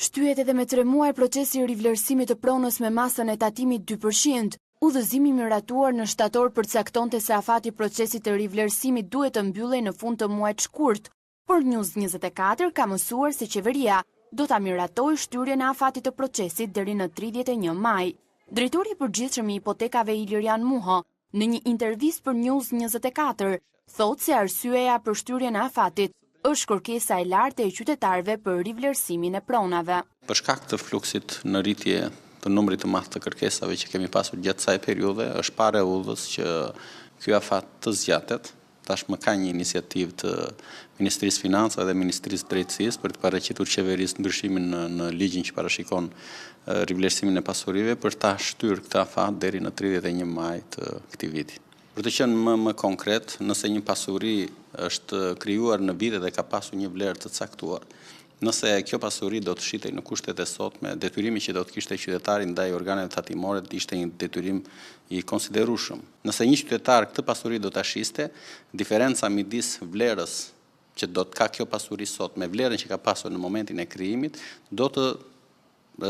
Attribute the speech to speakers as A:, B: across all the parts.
A: Shtyhet edhe me 3 muaj procesi i rivlerësimit të pronës me masën e tatimit 2%. Udhëzimi miratuar në shtator përcaktonte se afati i procesit të rivlerësimit duhet të mbyllej në fund të muajit shkurt, por News 24 ka mësuar se qeveria do ta miratojë shtyrjen e afatit të procesit deri në 31 maj. Drejtori i përgjithshëm i hipotekave Ilirian Muho, në një intervistë për News 24, thotë se arsyeja për shtyrjen e afatit është kërkesa e lartë e qytetarëve për rivlerësimin e pronave.
B: Për shkak të fluksit në rritje të numrit të madh të kërkesave që kemi pasur gjatë kësaj periudhe, është parë e udhës që ky afat të zgjatet. Tashmë ka një iniciativë të Ministrisë Financave dhe Ministrisë Drejtësisë për të paraqitur qeverisë ndryshimin në ligjin që parashikon rivlerësimin e pasurive për ta shtyrë këtë afat deri në 31 maj të këtij viti. Për të qenë më konkret, nëse një pasuri është krijuar në vite dhe ka pasur një vlerë të caktuar, nëse kjo pasuri do të shitej në kushtet e sotme, detyrimi që do të kishte qytetari ndaj organeve tatimore ishte një detyrim i konsiderueshëm. Nëse një qytetar këtë pasuri do ta shiste, diferenca midis vlerës që do të ka kjo pasuri sot me vlerën që ka pasur në momentin e krijimit, do të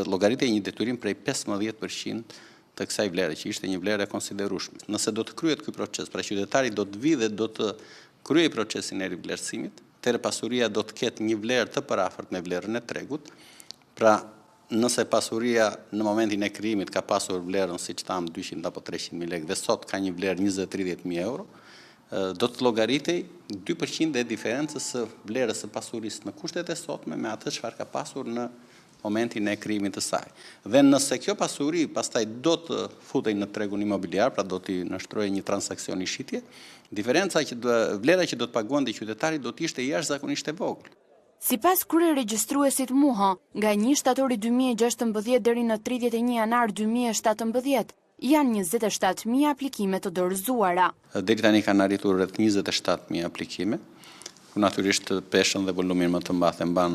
B: llogaritej një detyrim prej 15% të kësaj vlere, që ishte një vlerë e konsiderueshme. Nëse do të kryhet ky proces, pra qytetari do të vi dhe do të kryej procesin e rivlerësimit, atëherë pasuria do të ketë një vlerë të parafort me vlerën e tregut. Pra, nëse pasuria në momentin e krijimit ka pasur vlerën siç tham 200 apo 300.000 lekë dhe sot ka një vlerë 20-30.000 euro, do të llogaritej 2% e diferencës së vlerës së pasurisë në kushtet e sotme me atë çfarë ka pasur në momentin e krijimit të saj. Dhe nëse kjo pasuri pastaj do të futej në tregun imobiliar, pra do t'i nështrojë një transakcion i shitje, vlera që do të paguante qytetari do të ishte jashtëzakonisht e vogël.
A: Sipas kryeregjistruesit Muho, nga 1 shtatori 2016 deri në 31 janar 2017, janë 27.000 aplikime të dorëzuara.
B: Deri tani kanë arritur rreth 27.000 aplikime. Natyrisht peshën dhe volumin më të mbathë mban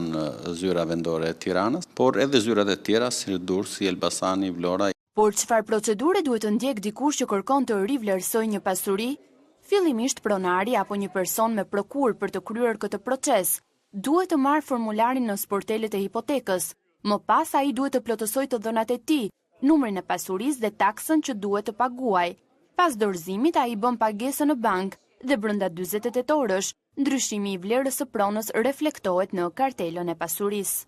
B: zyra vendore e Tiranës, por edhe zyrat e tjera si Durrësi, Elbasani, Vlora.
A: Por çfarë procedure duhet të ndjek dikush që kërkon të rivlerësojë një pasuri? Fillimisht pronari apo një person me prokurë për të kryer këtë proces duhet të marrë formularin në sportelet e hipotekës. Më pas ai duhet të plotësojë të dhënat e tij, numrin e pasurisë dhe taksën që duhet të paguajë. Pas dorëzimit ai bën pagesën në bankë dhe brenda 48 orësh ndryshimi i vlerës së pronës reflektohet në kartelën e pasurisë.